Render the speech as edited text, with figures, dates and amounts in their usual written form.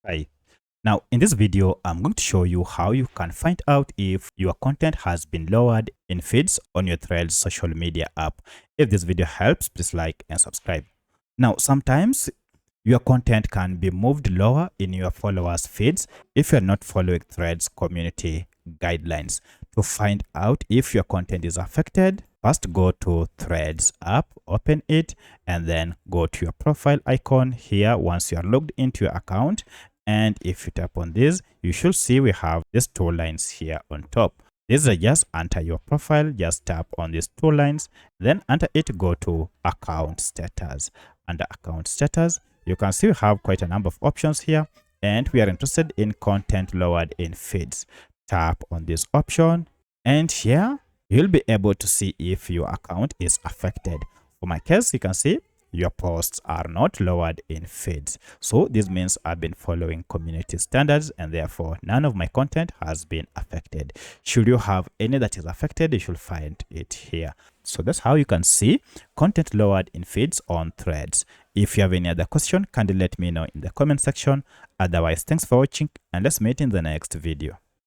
Hi. Now, in this video, I'm going to show you how you can find out if your content has been lowered in feeds on your Threads social media app. If this video helps, please like and subscribe. Now, sometimes your content can be moved lower in your followers' feeds if you're not following Threads community guidelines. To find out if your content is affected, first go to Threads app, open it, and then go to your profile icon here once you are logged into your account. And if you tap on this, you should see we have these two lines here on top. This is just enter your profile, just tap on these two lines, then under it go to account status. Under account status, you can see we have quite a number of options here, and we are interested in content lowered in feeds. Tap on this option, and here you'll be able to see if your account is affected. For my case, you can see your posts are not lowered in feeds. So this means I've been following community standards and therefore none of my content has been affected. Should you have any that is affected, you should find it here. So that's how you can see content lowered in feeds on Threads. If you have any other question, kindly let me know in the comment section. Otherwise, thanks for watching and let's meet in the next video.